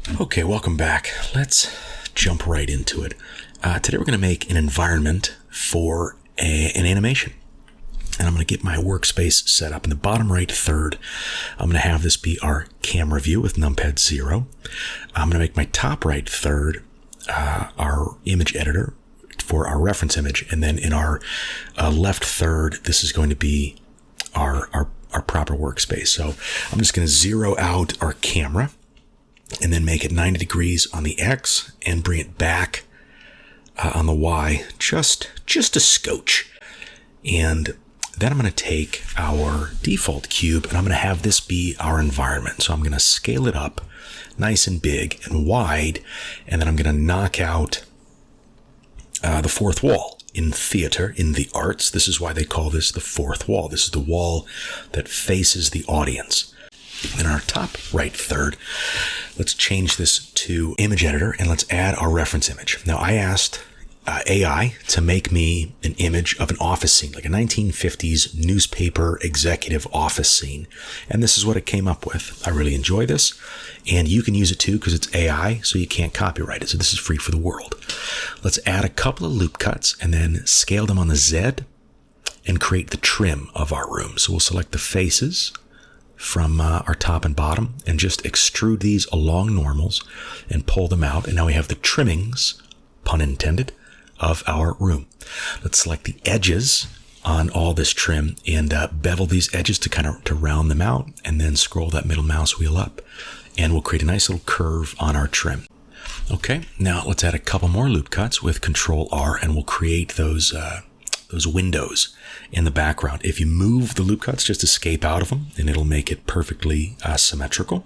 Okay, welcome back. Let's jump right into it. Today we're going to make an environment for an animation. And I'm going to get my workspace set up in the bottom right third. I'm going to have this be our camera view with numpad 0. I'm going to make my top right third our image editor for our reference image. And then in our left third, this is going to be our proper workspace. So I'm just going to zero out our camera and then make it 90 degrees on the X and bring it back on the Y just a scotch. And then I'm going to take our default cube and I'm going to have this be our environment. So I'm going to scale it up nice and big and wide, and then I'm going to knock out the fourth wall. In theater, in the arts, this is why they call this the fourth wall. This is the wall that faces the audience. In our top right third, let's change this to image editor and let's add our reference image. Now I asked AI to make me an image of an office scene, like a 1950s newspaper executive office scene. And this is what it came up with. I really enjoy this. And you can use it too because it's AI, so you can't copyright it. So this is free for the world. Let's add a couple of loop cuts and then scale them on the Z and create the trim of our room. So we'll select the faces from our top and bottom and just extrude these along normals and pull them out. And now we have the trimmings, pun intended, of our room. Let's select the edges on all this trim and bevel these edges to round them out, and then scroll that middle mouse wheel up and we'll create a nice little curve on our trim. Okay, now let's add a couple more loop cuts with Control R and we'll create those windows in the background. If you move the loop cuts, just escape out of them and it'll make it perfectly symmetrical.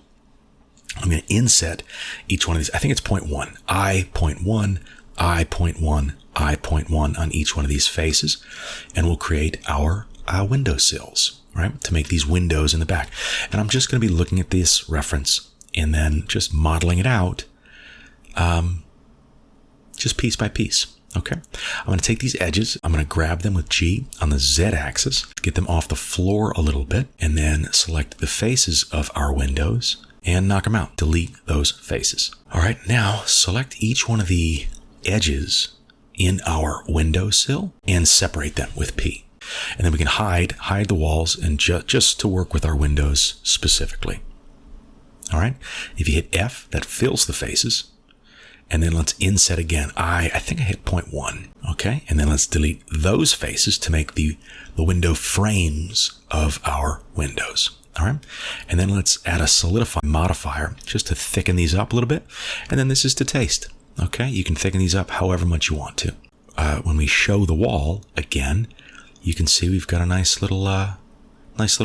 I'm going to inset each one of these. I think it's 0.1, I.1, I.1, I.1 on each one of these faces. And we'll create our window sills, right? To make these windows in the back. And I'm just going to be looking at this reference and then just modeling it out, just piece by piece. Okay, I'm going to take these edges, I'm going to grab them with G on the Z axis, get them off the floor a little bit, and then select the faces of our windows and knock them out. Delete those faces. All right, now select each one of the edges in our windowsill and separate them with P. And then we can hide the walls and just to work with our windows specifically. All right, if you hit F, that fills the faces. And then let's inset again. I think I hit 0.1. Okay. And then let's delete those faces to make the window frames of our windows. All right. And then let's add a solidify modifier just to thicken these up a little bit. And then this is to taste. Okay. You can thicken these up however much you want to. When we show the wall again, you can see we've got a nice little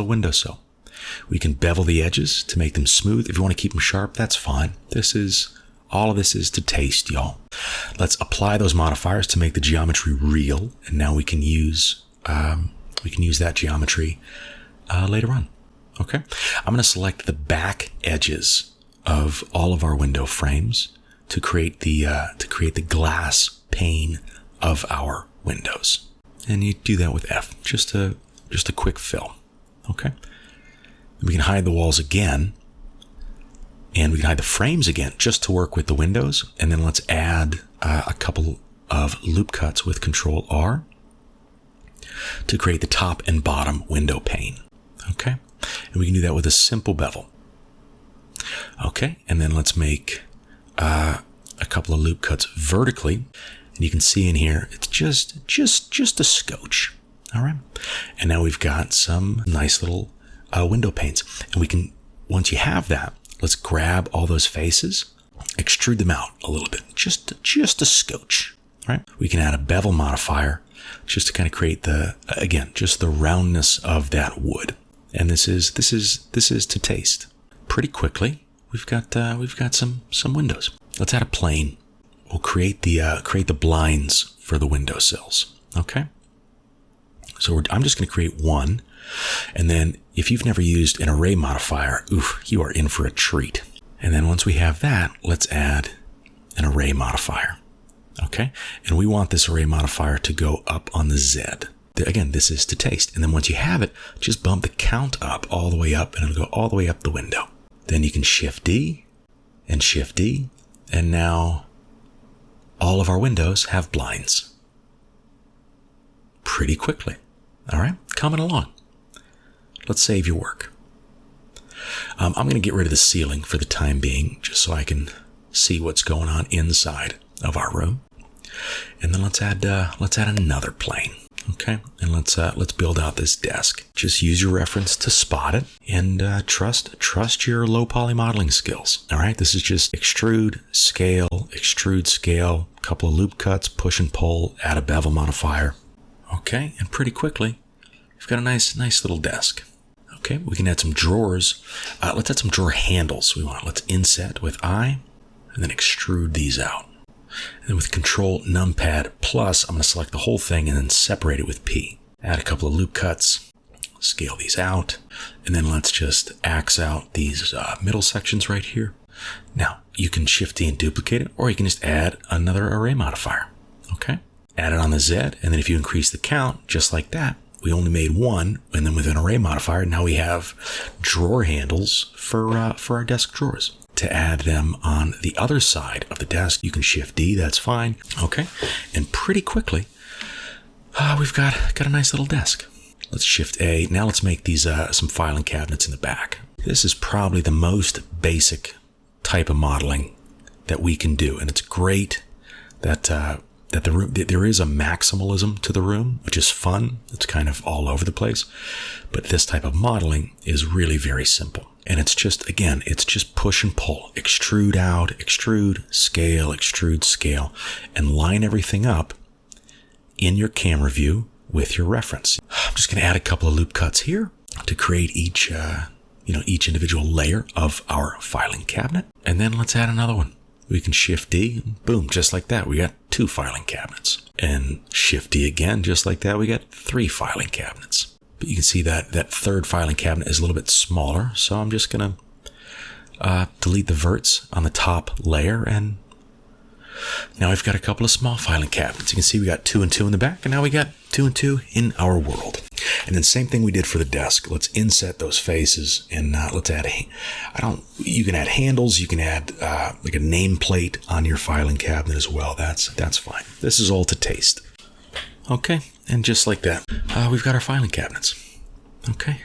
windowsill. We can bevel the edges to make them smooth. If you want to keep them sharp, that's fine. All of this is to taste, y'all. Let's apply those modifiers to make the geometry real. And now we can use that geometry later on. Okay. I'm going to select the back edges of all of our window frames to create the glass pane of our windows. And you do that with F, just a quick fill. Okay. We can hide the walls again. And we can hide the frames again just to work with the windows. And then let's add a couple of loop cuts with Control R to create the top and bottom window pane. Okay. And we can do that with a simple bevel. Okay. And then let's make a couple of loop cuts vertically. And you can see in here, it's just a scotch. All right. And now we've got some nice little window panes. And we can, once you have that, let's grab all those faces, extrude them out a little bit, just a scotch, right? We can add a bevel modifier just to kind of create just the roundness of that wood. And this is to taste. Pretty quickly, we've got some windows. Let's add a plane. We'll create the blinds for the windowsills. Okay. So I'm just going to create one. And then if you've never used an array modifier, you are in for a treat. And then once we have that, let's add an array modifier. Okay. And we want this array modifier to go up on the Z. Again, this is to taste. And then once you have it, just bump the count up all the way up and it'll go all the way up the window. Then you can Shift D and Shift D. And now all of our windows have blinds. Pretty quickly. All right, coming along. Let's save your work. I'm going to get rid of the ceiling for the time being, just so I can see what's going on inside of our room. And then let's add another plane. Okay, and let's build out this desk. Just use your reference to spot it, and trust your low poly modeling skills. All right, this is just extrude, scale, couple of loop cuts, push and pull, add a bevel modifier. Okay, and pretty quickly, we've got a nice little desk. Okay, we can add some drawers. Let's add some drawer handles. Let's inset with I, and then extrude these out. And then with Control Numpad Plus, I'm going to select the whole thing and then separate it with P. Add a couple of loop cuts, scale these out, and then let's just axe out these middle sections right here. Now, you can Shift D and duplicate it, or you can just add another array modifier. Okay? Add it on the Z, and then if you increase the count, just like that, we only made one, and then with an array modifier, now we have drawer handles for our desk drawers. To add them on the other side of the desk, you can Shift D, that's fine. Okay, and pretty quickly, we've got a nice little desk. Let's Shift A. Now let's make these some filing cabinets in the back. This is probably the most basic type of modeling that we can do, and it's great that the room, there is a maximalism to the room, which is fun. It's kind of all over the place, but this type of modeling is really very simple. And it's just, again, it's just push and pull, extrude out, extrude, scale, and line everything up in your camera view with your reference. I'm just going to add a couple of loop cuts here to create each individual layer of our filing cabinet. And then let's add another one. We can Shift D, boom, just like that. We got 2 filing cabinets. And Shift D again, just like that, we got 3 filing cabinets. But you can see that third filing cabinet is a little bit smaller. So I'm just going to delete the verts on the top layer. And now we've got a couple of small filing cabinets. You can see we got 2 and 2 in the back. And now we got 2 and 2 in our world. And then same thing we did for the desk. Let's inset those faces and let's add, you can add handles. You can add like a nameplate on your filing cabinet as well. That's fine. This is all to taste. Okay. And just like that, we've got our filing cabinets. Okay.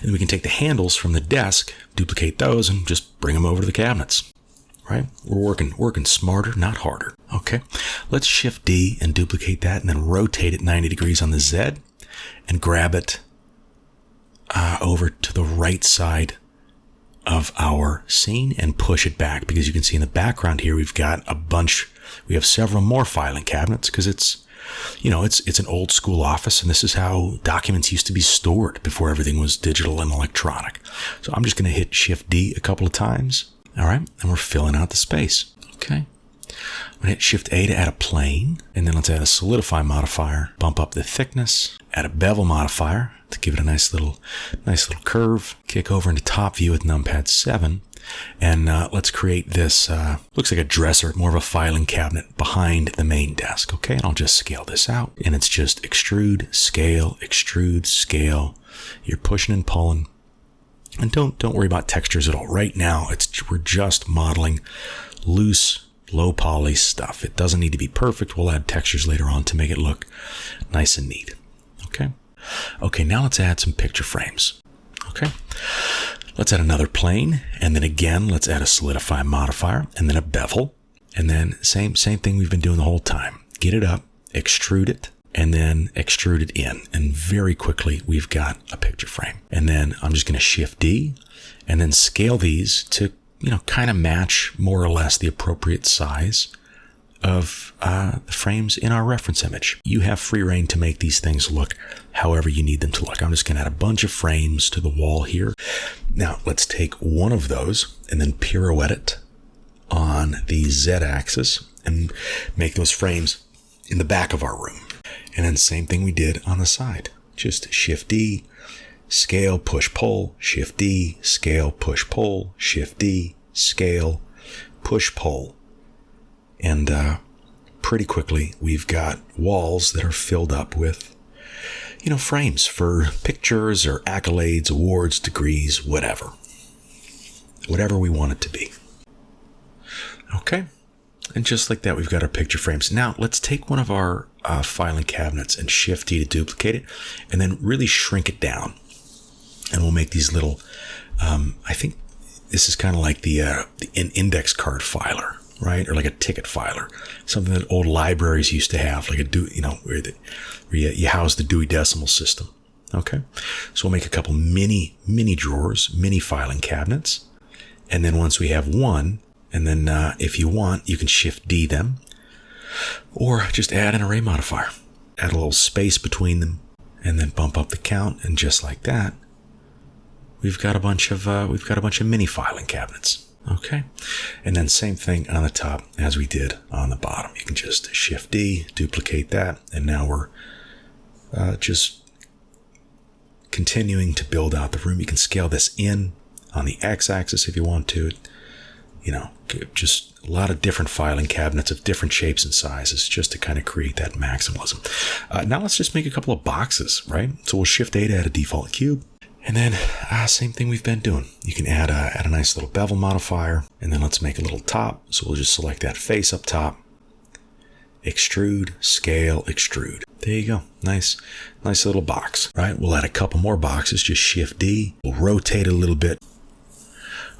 And we can take the handles from the desk, duplicate those, and just bring them over to the cabinets. Right? We're working smarter, not harder. Okay. Let's Shift D and duplicate that and then rotate it 90 degrees on the Z and grab it over to the right side of our scene and push it back, because you can see in the background here, we have several more filing cabinets because it's an old school office, and this is how documents used to be stored before everything was digital and electronic. So I'm just going to hit Shift D a couple of times. All right. And we're filling out the space. Okay. I'm going to hit Shift A to add a plane, and then let's add a solidify modifier, bump up the thickness, add a bevel modifier to give it a nice little curve, kick over into top view with numpad 7. And let's create this, looks like a dresser, more of a filing cabinet behind the main desk. Okay, and I'll just scale this out. And it's just extrude, scale. You're pushing and pulling. And don't worry about textures at all. Right now, we're just modeling loose, low poly stuff. It doesn't need to be perfect. We'll add textures later on to make it look nice and neat. Okay, now let's add some picture frames. Okay. Let's add another plane, and then again, let's add a solidify modifier, and then a bevel, and then same thing we've been doing the whole time. Get it up, extrude it, and then extrude it in, and very quickly we've got a picture frame. And then I'm just going to Shift D, and then scale these to kind of match more or less the appropriate size of the frames in our reference image. You have free reign to make these things look however you need them to look. I'm just going to add a bunch of frames to the wall here. Now let's take one of those and then pirouette it on the Z axis and make those frames in the back of our room. And then same thing we did on the side. Just Shift D, scale, push, pull, Shift D, scale, push, pull, Shift D, scale, push, pull. And pretty quickly, we've got walls that are filled up with, frames for pictures or accolades, awards, degrees, whatever we want it to be. Okay. And just like that, we've got our picture frames. Now let's take one of our filing cabinets and Shift D to duplicate it, and then really shrink it down. And we'll make these little, I think this is kind of like an index card filer, right? Or like a ticket filer, something that old libraries used to have, like where you house the Dewey Decimal System. Okay. So we'll make a couple mini drawers, mini filing cabinets. And then once we have one, and then if you want, you can Shift D them, or just add an array modifier, add a little space between them, and then bump up the count. And just like that, we've got a bunch of mini filing cabinets. Okay. And then same thing on the top as we did on the bottom. You can just Shift D, duplicate that. And now we're just continuing to build out the room. You can scale this in on the X-axis if you want to. Just a lot of different filing cabinets of different shapes and sizes just to kind of create that maximalism. Now let's just make a couple of boxes, right? So we'll Shift A to add a default cube. And then same thing we've been doing. You can add a nice little bevel modifier. And then let's make a little top. So we'll just select that face up top. Extrude, scale, extrude. There you go. Nice little box, right? We'll add a couple more boxes. Just Shift D. We'll rotate it a little bit.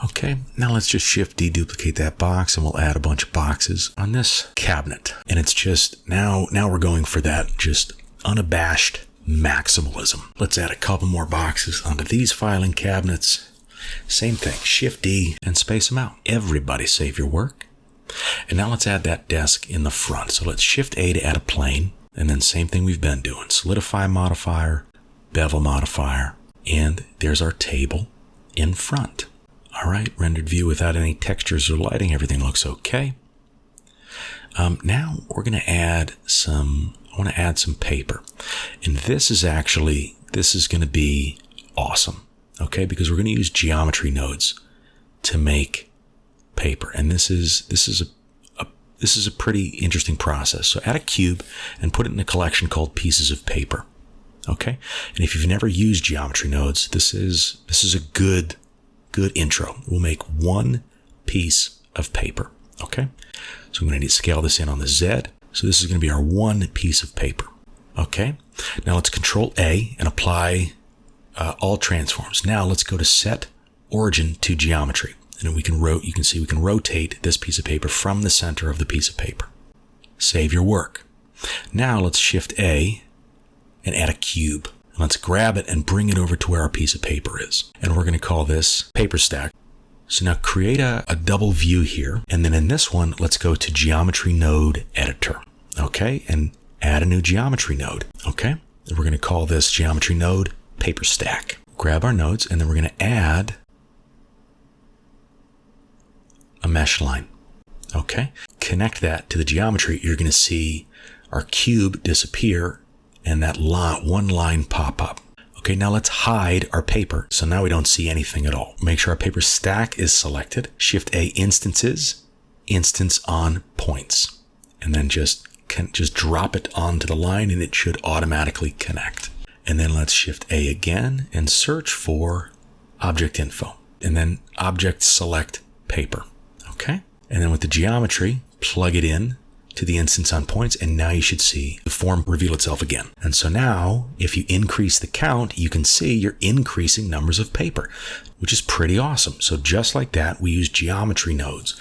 Okay, now let's just Shift D, duplicate that box, and we'll add a bunch of boxes on this cabinet. And it's just, now we're going for that just unabashed maximalism. Let's add a couple more boxes onto these filing cabinets. Same thing, Shift D and space them out. Everybody save your work. And now let's add that desk in the front. So let's Shift A to add a plane, and then same thing we've been doing. Solidify modifier, bevel modifier, and there's our table in front. All right, rendered view without any textures or lighting. Everything looks okay. Now we're going to add I want to add some paper. And this is going to be awesome. Okay, because we're going to use geometry nodes to make paper. And this is a pretty interesting process. So add a cube and put it in a collection called pieces of paper. Okay. And if you've never used geometry nodes, this is a good intro. We'll make one piece of paper. Okay. So I'm going to need to scale this in on the Z. So this is going to be our one piece of paper. Okay. Now let's Control A and apply all transforms. Now let's go to set origin to geometry. And you can see we can rotate this piece of paper from the center of the piece of paper. Save your work. Now let's Shift A and add a cube. Let's grab it and bring it over to where our piece of paper is. And we're going to call this paper stack. So now create a double view here. And then in this one, let's go to geometry node editor. Okay. And add a new geometry node. Okay. And we're going to call this geometry node paper stack. Grab our nodes, and then we're going to add a mesh line. Okay. Connect that to the geometry. You're going to see our cube disappear and that one line pop up. Okay, now let's hide our paper. So now we don't see anything at all. Make sure our paper stack is selected. Shift A, instances, instance on points. And then just drop it onto the line and it should automatically connect. And then let's Shift A again and search for object info. And then object select paper. Okay. And then with the geometry, plug it in to the instance on points, and now you should see the form reveal itself again. And so now, if you increase the count, you can see you're increasing numbers of paper, which is pretty awesome. So just like that, we use geometry nodes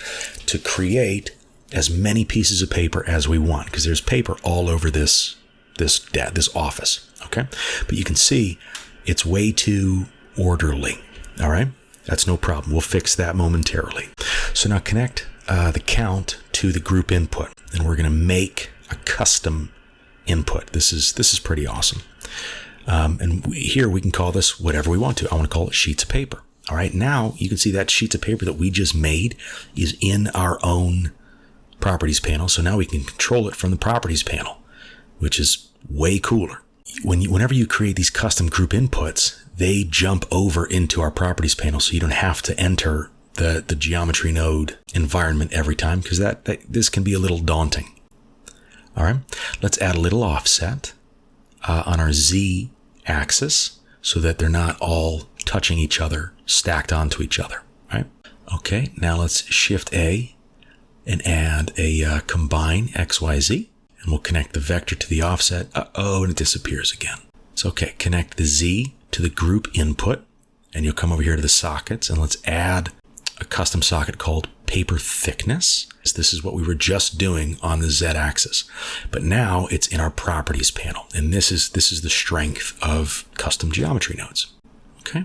to create as many pieces of paper as we want, because there's paper all over this office. Okay, but you can see it's way too orderly. All right, that's no problem. We'll fix that momentarily. So now connect the count to the group input, and we're going to make a custom input. This is pretty awesome. And here we can call this whatever we want to. I want to call it sheets of paper. All right. Now you can see that sheets of paper that we just made is in our own properties panel. So now we can control it from the properties panel, which is way cooler. Whenever you create these custom group inputs, they jump over into our properties panel. So you don't have to enter the geometry node environment every time, because this can be a little daunting. All right, let's add a little offset on our Z axis so that they're not all touching each other, stacked onto each other. Right? Okay, now let's Shift A, and add a combine XYZ, and we'll connect the vector to the offset. And it disappears again. It's okay. Connect the Z to the group input, and you'll come over here to the sockets, and let's add a custom socket called paper thickness. This is what we were just doing on the Z axis, but now it's in our properties panel, and this is the strength of custom geometry nodes. Okay,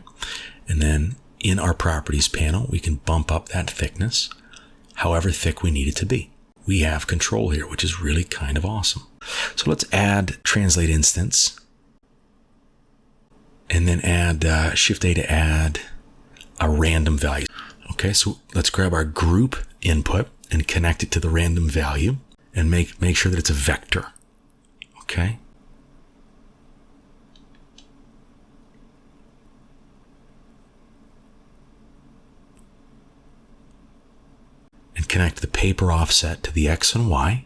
and then in our properties panel, we can bump up that thickness however thick we need it to be. We have control here, which is really kind of awesome. So let's add translate instance, and then add Shift A to add a random value. Okay, so let's grab our group input and connect it to the random value, and make sure that it's a vector. Okay. And connect the paper offset to the X and Y,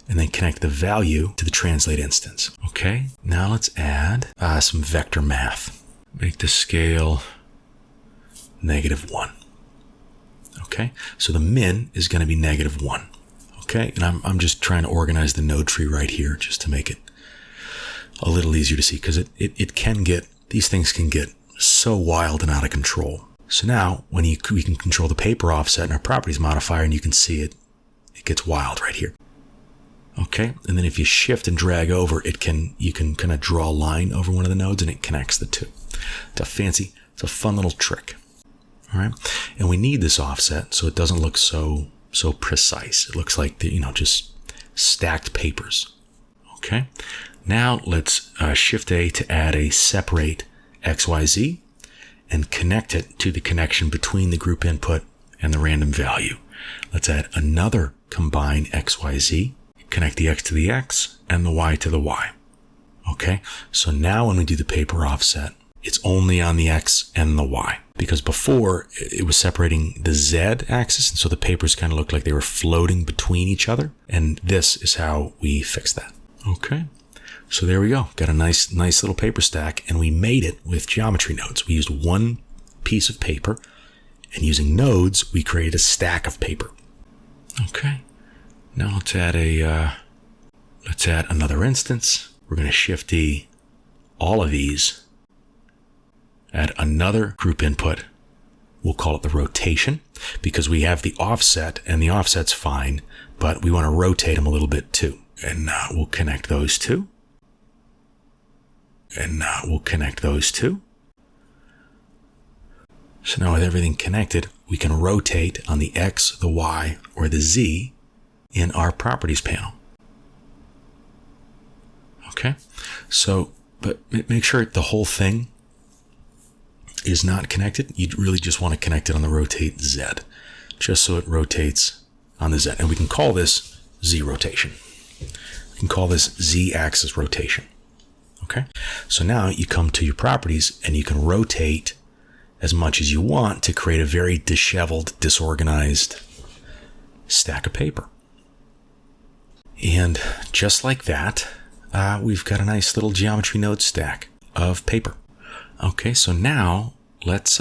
and then connect the value to the translate instance. Okay, now let's add some vector math. Make the scale -1. Okay, so the min is going to be -1. Okay, and I'm just trying to organize the node tree right here just to make it a little easier to see, because it can get, these things can get so wild and out of control. So now when we can control the paper offset in our properties modifier, and you can see it gets wild right here. Okay, and then if you shift and drag over, you can kind of draw a line over one of the nodes, and it connects the two. It's a fun little trick. All right, and we need this offset so it doesn't look so precise. It looks like just stacked papers. Okay, now let's Shift A to add a separate XYZ and connect it to the connection between the group input and the random value. Let's add another combine XYZ, connect the X to the X and the Y to the Y. Okay, so now when we do the paper offset, it's only on the X and the Y, because before it was separating the Z axis, and so the papers kind of looked like they were floating between each other, and this is how we fix that. Okay, so there we go. Got a nice little paper stack, and we made it with geometry nodes. We used one piece of paper, and using nodes, we created a stack of paper. Okay, now let's add another instance. We're going to Shift D all of these. Add another group input. We'll call it the rotation, because we have the offset, and the offset's fine, but we want to rotate them a little bit too. And we'll connect those two. And we'll connect those two. So now with everything connected, we can rotate on the X, the Y, or the Z in our properties panel. Okay, so, but make sure the whole thing is not connected. You really just want to connect it on the rotate Z, just so it rotates on the Z. And we can call this Z rotation. We can call this Z axis rotation. Okay, so now you come to your properties and you can rotate as much as you want to create a very disheveled, disorganized stack of paper. And just like that, we've got a nice little geometry node stack of paper. Okay, so now let's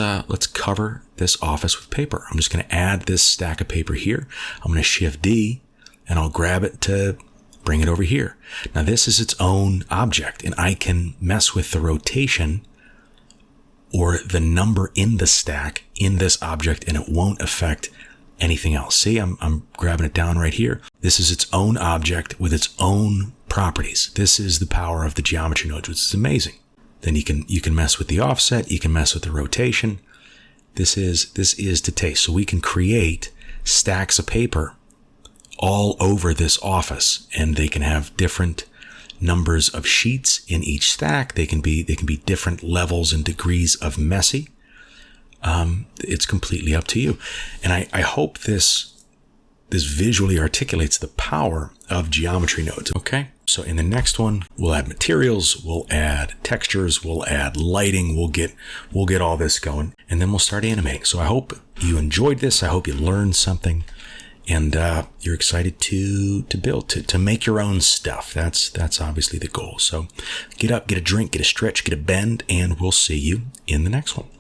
cover this office with paper. I'm just going to add this stack of paper here. I'm going to Shift D, and I'll grab it to bring it over here. Now this is its own object, and I can mess with the rotation or the number in the stack in this object, and it won't affect anything else. See, I'm grabbing it down right here. This is its own object with its own properties. This is the power of the geometry nodes, which is amazing. Then you can mess with the offset, you can mess with the rotation. This is to taste. So we can create stacks of paper all over this office, and they can have different numbers of sheets in each stack. They can be different levels and degrees of messy. It's completely up to you. And I hope this visually articulates the power of geometry nodes. Okay, so in the next one, we'll add materials, we'll add textures, we'll add lighting, we'll get all this going, and then we'll start animating. So I hope you enjoyed this. I hope you learned something, and you're excited to build, to make your own stuff. That's obviously the goal. So get up, get a drink, get a stretch, get a bend, and we'll see you in the next one.